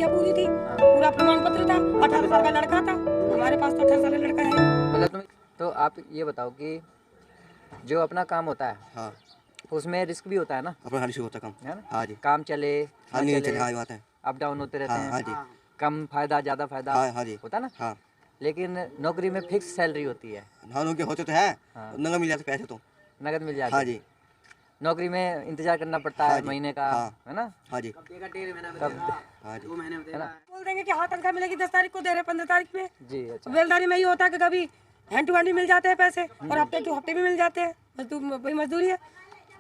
Idea पूरी थी, पूरा प्रमाण पत्र था, 18 साल का लड़का था, हमारे पास तो 18 साल का लड़का है। मतलब तुम तो आप ये बताओ कि जो अपना काम होता है हाँ उसमें रिस्क भी होता है ना, अपना रिस्क होता काम है ना? हाँ जी काम चले हाँ ना नहीं चले, चले हाँ ये बात है अप डाउन होते रहते हाँ हैं, हाँ जी कम फायदा ज़्यादा फायदा हाँ जी होता है ना। हाँ लेकिन नौकरी में फिक्स सैलरी होती है, हाँ उनके होते तो है हाँ। नंगा मिल जाते पैसे तो नगद मिल जाती हाँ है। जी नौकरी में इंतजार करना पड़ता हाँ है जी, महीने का, हाँ। है ना? हाँ जी कब हाँ जी है ना? बोल देंगे कि हाँ तनख्वाह मिलेगी 10 तारीख को, दे रहे 15 तारीख में। जी अच्छा। बेलदारी में ही होता है कि कभी हैंड टू हैंड भी मिल जाते हैं पैसे और हफ्ते टू हफ्ते भी मिल जाते हैं, वही मजदूरी है।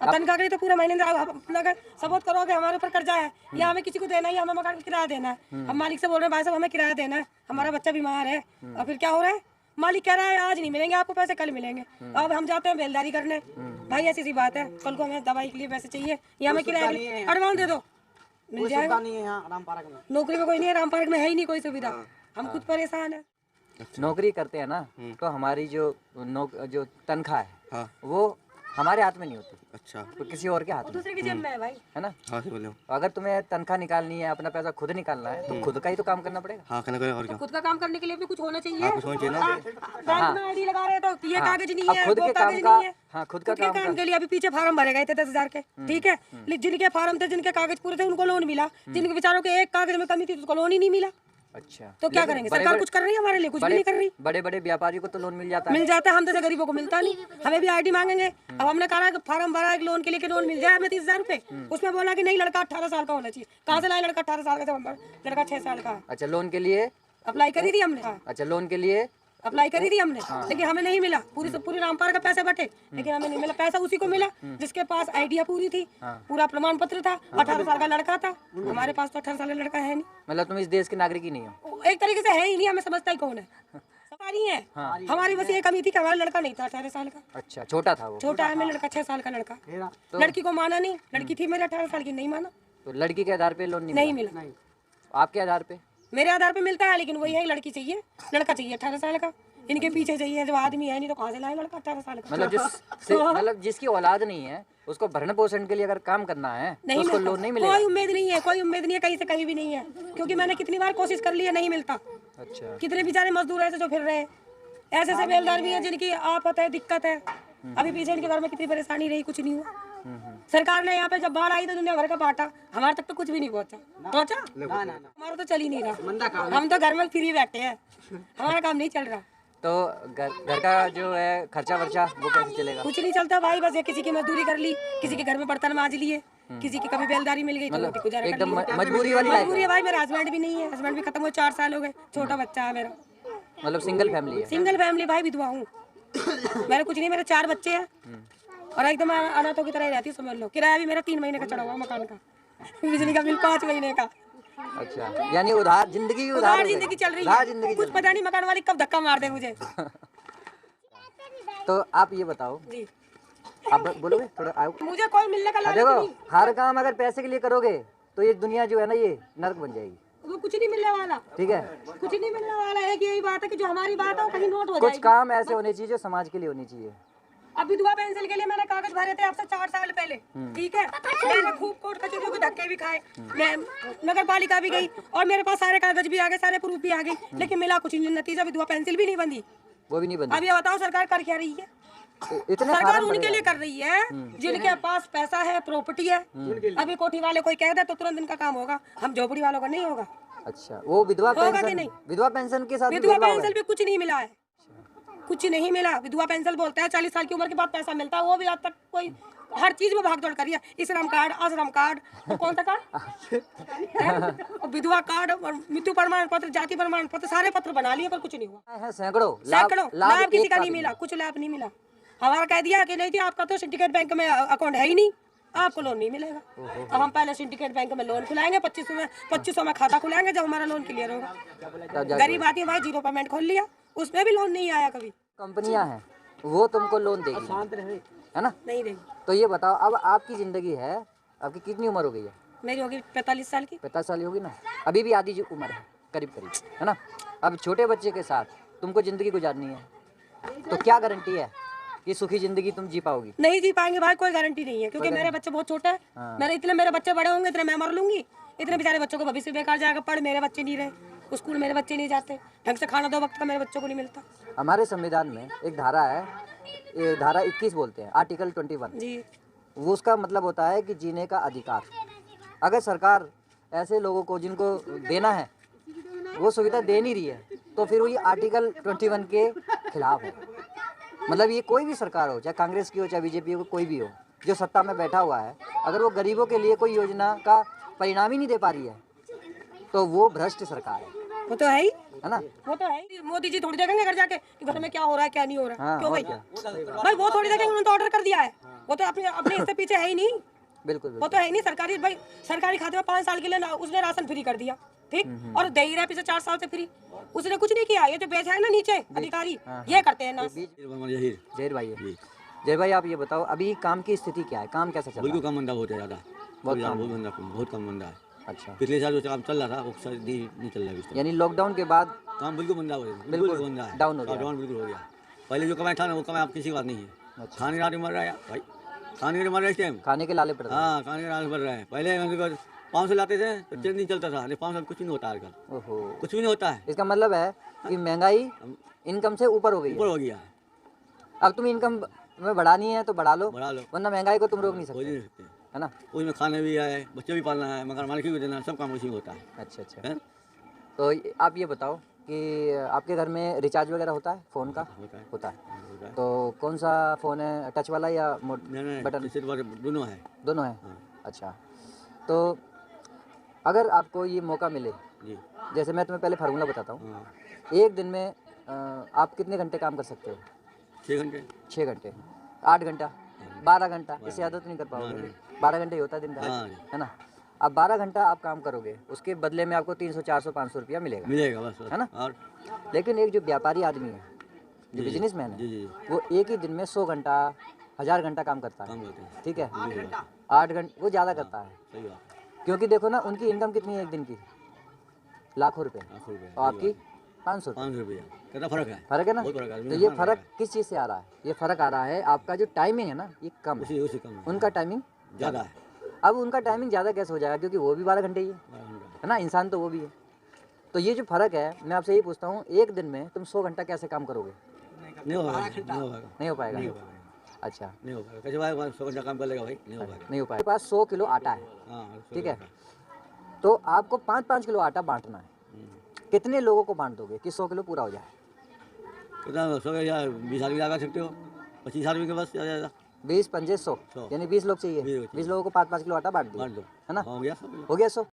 और तनख्वाह के लिए तो पूरे महीने अपना सबूत करोगे हमारे ऊपर कर्जा है या हमें किसी को देना है या हमें मकान का किराया देना है। हम मालिक से बोल रहे हैं भाई साहब हमें किराया देना है, हमारा बच्चा बीमार है, और फिर क्या हो रहा है, मालिक कह रहा है आज नहीं मिलेंगे आपको पैसे, कल मिलेंगे। अब हम जाते हैं बेलदारी करने, भाई ऐसी सी बात है, कल को हमें दवाई के लिए पैसे चाहिए या हमें किराया एडवांस दे दो, मिल जाएगा। नौकरी में कोई नहीं है, राम पार्क में है ही नहीं कोई सुविधा, हम खुद परेशान है। नौकरी करते हैं ना तो हमारी जो जो तनख्वाह है हाँ वो हमारे हाथ में नहीं होती, अच्छा तो किसी और के हाथ में, दूसरे की जेब में है भाई। है ना? हाँ सही बोले हो अगर तुम्हें तनख्वाह निकालनी है, अपना पैसा खुद निकालना है, तो खुद का ही तो काम करना पड़ेगा। हाँ करना और क्या खुद का काम करने के लिए भी कुछ होना चाहिए। हाँ कुछ होना चाहिए ना बैंक में आईडी लगा रहे तो ये हाँ, कागज नहीं अब है, खुद वो के कागज काम का, नहीं है। हाँ खुद का खुद के काम के लिए अभी पीछे फार्म भरे गए थे 10,000 के, ठीक है, जिनके फार्म थे, जिनके कागज पूरे थे उनको लोन मिला, जिनके बेचारों के एक कागज में कमी थी उसको लोन ही नहीं मिला। अच्छा तो क्या करेंगे, सरकार कुछ कर रही है हमारे लिए, कुछ भी नहीं कर रही। बड़े बड़े व्यापारियों को तो लोन मिल जाता है, मिल जाता है, हम जैसे गरीबों को मिलता नहीं, हमें भी आईडी मांगेंगे। अब हमने कहा कि फार्म भरा एक लोन के लिए कि लोन मिल जाए हमें 30,000 रुपए, उसमें बोला कि नहीं लड़का 18 साल का होना चाहिए। कहाँ से लाए लड़का 18 साल का, लड़का 6 साल का। अच्छा लोन के लिए अप्लाई करी थी हमने, अच्छा लोन के लिए अप्लाई करी थी हमने, लेकिन हमें नहीं मिला, पूरी रामपाल का पैसे बटे, लेकिन हमें नहीं मिला। पैसा उसी को मिला जिसके पास आइडिया पूरी थी, पूरा प्रमाण पत्र था, 18 साल का लड़का था, हमारे पास तो 18 साल का लड़का है नहीं। मतलब तुम इस देश के नागरिक ही नहीं हो, एक तरीके से है ही नहीं, हमें समझता ही कौन है, सरकारी है। हमारी बस ये कमी थी कि हमारा लड़का नहीं था 18 साल का, अच्छा छोटा था वो, छोटा है मेरा लड़का, 6 साल का लड़का। लड़की को माना नहीं, लड़की थी मेरे 18 साल की, नहीं माना, तो लड़की के आधार पे लोन नहीं मिला। आपके आधार पे मेरे आधार पे मिलता है, लेकिन वही है लड़की चाहिए, लड़का चाहिए 18 साल का, इनके पीछे चाहिए, जो आदमी है नहीं तो कहाँ से लाए लड़का 18 साल का। मतलब जिसकी औलाद नहीं है उसको भरण पोषण के लिए अगर काम करना है तो उसको लोन नहीं मिलेगा। कोई उम्मीद नहीं है, कोई उम्मीद नहीं है, कहीं से कहीं भी नहीं है, क्योंकि मैंने कितनी बार कोशिश कर ली है, नहीं मिलता। अच्छा कितने बेचारे मजदूर ऐसे जो फिर रहे हैं, ऐसे ऐसे बेलदार भी हैं जिनकी आफत है, दिक्कत है। अभी पीछे इनके घर में कितनी परेशानी रही, कुछ नहीं हुआ। सरकार ने यहाँ पे जब बाढ़ आई तो दुनिया भर का बांटा, हमारे तक तो कुछ भी नहीं पहुंचा, हमारा तो चल ही नहीं रहा, हम तो घर में फ्री बैठे हैं, हमारा काम नहीं चल रहा। तो घर का जो है खर्चा वर्चा वो कैसे चलेगा? कुछ नहीं चलता भाई, बस ये किसी की मजदूरी कर ली, किसी के घर में बर्तन मांज लिए, किसी की कभी बेलदारी मिल गई तो रोटी गुजारा कर एकदम ली। मजबूरी वाली लाइफ मजबूरी है भाई, मेरा हस्बैंड भी नहीं है, हस्बैंड भी खत्म हुए 4 साल हो गए, छोटा बच्चा है मेरा, मतलब सिंगल फैमिली है। सिंगल फैमिली भाई, विधवा हूँ। मेरे कुछ नहीं, मेरे 4 बच्चे हैं और एकदम अनाथों की तरह रहती है, समझ लो। किराया भी मेरा 3 महीने का चढ़ा हुआ मकान का, बिजली का बिल 5 महीने का। अच्छा यानी उधार जिंदगी उधार जिंदगी चल रही है, कुछ पता नहीं मकान वाली कब धक्का मार दे मुझे। तो आप ये बताओ जी, आप बोलोगे थोड़ा आओ। मुझे कोई मिलने का लालच देखो नहीं, हर काम अगर पैसे के लिए करोगे तो ये दुनिया जो है ना ये नर्क बन जाएगी, वो कुछ नहीं मिलने वाला, ठीक है? कुछ नहीं मिलने वाला है। कि यही बात है कि जो हमारी बात है वो कहीं नोट हो कुछ जाएगी। काम ऐसे होने चाहिए जो समाज के लिए होनी चाहिए। अब विधवा पेंशन के लिए मैंने कागज भरे थे आपसे 4 साल पहले, ठीक है, मैंने खूब कोर्ट कचहरी के धक्के भी खाए, मैं नगर पालिका भी गई और मेरे पास सारे कागज भी आ गए, सारे प्रूफ भी आ गए, लेकिन मिला कुछ नहीं, नतीजा विधवा पेंशन भी नहीं बंधी। वो भी नहीं बंदी। अब ये बताओ सरकार कर क्या रही है? इतने सरकार फार्म उनके लिए कर रही है जिनके पास पैसा है, प्रॉपर्टी है। अभी कोठी वाले कोई कह दे तो तुरंत इनका काम होगा, हम झोपड़ी वालों का नहीं होगा। अच्छा वो विधवा होगा कि पेंशन, नहीं? विधवा पेंशन के साथ विधवा पेंशन भी कुछ नहीं मिला है, कुछ नहीं मिला। विधवा पेंशन बोलता है 40 साल की उम्र के बाद पैसा मिलता है, वो भी आज तक कोई हर चीज में भागदौड़ करी है। श्रम कार्ड, आश्रम कार्ड, तो कौन सा कार्ड, विधवा कार्ड और मृत्यु प्रमाण पत्र, जाति प्रमाण पत्र, सारे पत्र बना लिए पर कुछ नहीं हुआ। है सैकड़ों लाभ किसी का नहीं मिला, कुछ लाभ नहीं मिला। हमारा कह दिया कि नहीं जी आपका तो सिंडिकेट बैंक में अकाउंट है ही नहीं, आपको लोन नहीं मिलेगा। अब हम पहले सिंडिकेट बैंक में लोन खुलाएंगे, 2500 में खाता खुलाएंगे जब हमारा लोन क्लियर होगा। गरीब आदमी भाई 0 पेमेंट खोल लिया, उसमें भी लोन नहीं आया कभी। कंपनियां हैं वो तुमको लोन देगी, है ना? नहीं देगी। तो ये बताओ अब आपकी जिंदगी है, आपकी कितनी उम्र हो गई है? मेरी होगी 45 साल की। 45 साल होगी ना, अभी भी आधी जो उम्र है करीब करीब, है ना? अब छोटे बच्चे के साथ तुमको जिंदगी गुजारनी है तो क्या गारंटी है कि सुखी जिंदगी तुम जी पाओगी? नहीं जी पाएंगे भाई, कोई गारंटी नहीं है, क्योंकि मेरे बच्चे बहुत छोटे हैं। मेरे बच्चे बड़े होंगे इतने मैं मर लूंगी, इतने बेचारे बच्चों को भविष्य बेकार जाएगा। पढ़ मेरे बच्चे नहीं रहे, स्कूल मेरे बच्चे नहीं जाते, ढंग से खाना 2 वक्त का मेरे बच्चों को नहीं मिलता। हमारे संविधान में एक धारा है, ये धारा 21 बोलते हैं, आर्टिकल 21। जी वो उसका मतलब होता है कि जीने का अधिकार। अगर सरकार ऐसे लोगों को जिनको देना है वो सुविधा दे नहीं रही है तो फिर वो ये आर्टिकल 21 के खिलाफ है। मतलब ये कोई भी सरकार हो, चाहे कांग्रेस की हो चाहे बीजेपी हो, कोई भी हो, जो सत्ता में बैठा हुआ है, अगर वो गरीबों के लिए कोई योजना का परिणाम ही नहीं दे पा रही है तो वो भ्रष्ट सरकार है। वो तो है ही, है ना? वो तो है ही। मोदी जी थोड़ी देखेंगे घर जाके कि घर में क्या हो रहा है क्या नहीं हो रहा है। हाँ, क्यों और भाई? क्या? भाई वो थोड़ी देखेंगे, उन्होंने तो ऑर्डर कर दिया है। वो तो अपने अपने इससे पीछे है ही नहीं। बिल्कुल वो बिल्कुल। तो है ही नहीं। सरकारी भाई सरकारी खाते में 5 साल के लिए उसने राशन फ्री कर दिया, ठीक, और दे ही रहा है पिछले 4 साल से फ्री। उसने कुछ नहीं किया। ये जो बेचा है ना नीचे अधिकारी, ये करते हैं ना। जहीर भाई है। जहीर भाई आप ये बताओ अभी काम की स्थिति क्या है, काम कैसा चल रहा बिल्कुल है? कम मंदा बहुत है, ज़्यादा बहुत बहुत कम। बहुत कम मंदा है। अच्छा, पिछले साल जो काम चल रहा था वो सर्दी नहीं चल रहा है इस टाइम। यानी लॉकडाउन के बाद काम बिल्कुल मंदा हो गया, बिल्कुल बिल्कुल मंदा है, डाउन हो गया। डाउन बिल्कुल हो गया। पहले जो कमाई था ना वो कमाई अब किसी की बात नहीं है। अच्छा। खाने के मर रहा है भाई, खाने के मर रहा है इस टाइम। खाने के लाले पड़ रहे हैं। हाँ, खाने के बढ़ रहा है। पहले 500 लाते थे तो ट्रेन नहीं चलता था, 500 कुछ नहीं होता आजकल, ओहो, कुछ भी नहीं होता है, इसका मतलब है कि महंगाई इनकम से ऊपर हो गई ऊपर है। हो गया है। अब तुम इनकम में बढ़ानी है तो बढ़ा लो, बढ़ा लो, वरना महंगाई को तुम रोक नहीं हो सकते, नहीं सकते। है ना? उसमें खाने भी आए, बच्चे भी पालना है, मगर मालिक भी देना है, सब काम उसी में होता है। अच्छा अच्छा। हैं? तो आप ये बताओ कि आपके घर में रिचार्ज वगैरह होता है फ़ोन का? होता है, होता है। होता है। तो कौन सा फ़ोन है, टच वाला या नहीं बटन? सिर्फ दोनों है। दोनों है। हाँ। अच्छा, तो अगर आपको ये मौका मिले, जी जैसे मैं तुम्हें पहले फार्मूला बताता हूँ, हाँ, एक दिन में आप कितने घंटे काम कर सकते हो? 6 घंटे 6 घंटे, 8 घंटा, 12 घंटा, इससे ज़्यादा तो नहीं कर पाओगे। 12 घंटे ही होता है दिन का, हाँ। है ना? अब 12 घंटा आप काम करोगे, उसके बदले में आपको 300 400 500 रुपया मिलेगा, मिलेगा बस है ना? और लेकिन एक जो व्यापारी आदमी है, जो जी, बिजनेसमैन जी है, जी वो एक ही दिन में 100 घंटा 1000 घंटा काम करता है, काम करते हैं, ठीक है? बिल्कुल, 8 घंटे वो ज़्यादा करता है, सही बात है। क्योंकि देखो ना उनकी इनकम कितनी है एक दिन की, लाखों रुपए, लाखों रुपये, और आपकी 500 रुपये। 500 रुपया, कितना फर्क है? फर्क है ना? बहुत फर्क है, तो ये फर्क किस चीज़ से आ रहा है? ये फर्क आ रहा है आपका जो टाइमिंग है ना, ये कम है, उसी कम है, उनका टाइमिंग ज़्यादा है, अब उनका टाइमिंग ज़्यादा कैसे हो जाएगा, क्योंकि वो भी 12 घंटे ही है ना, इंसान तो वो भी है। तो ये जो फ़र्क है, मैं आपसे यही पूछता हूँ, एक दिन में तुम 100 घंटा कैसे काम करोगे? नहीं हो पाएगा, नहीं हो पाएगा, नहीं हो पाएगा। नहीं हो पाएगा, अच्छा, नहीं हो पाएगा। कैसे भाई 100 घंटा काम कर लेगा भाई? नहीं हो पाएगा। नहीं हो पाएगा। मेरे पास 100 किलो आटा है, हाँ, 100 ठीक है, घंटा। तो आपको 5-5 किलो आटा बांटना है, कितने लोगों को बांट दोगे कि 100 किलो पूरा हो जाए? कितना 100 या 20 आदमी लगा सकते हो, 25 आदमी के बस ज़्यादा 20 5 100, 100, यानी 20 लोग चाहिए, 20 लोग 20 लोगों को 5-5 किलो आटा बांट दिया, बांट दो, है ना? हो गया सब। हो गया 100।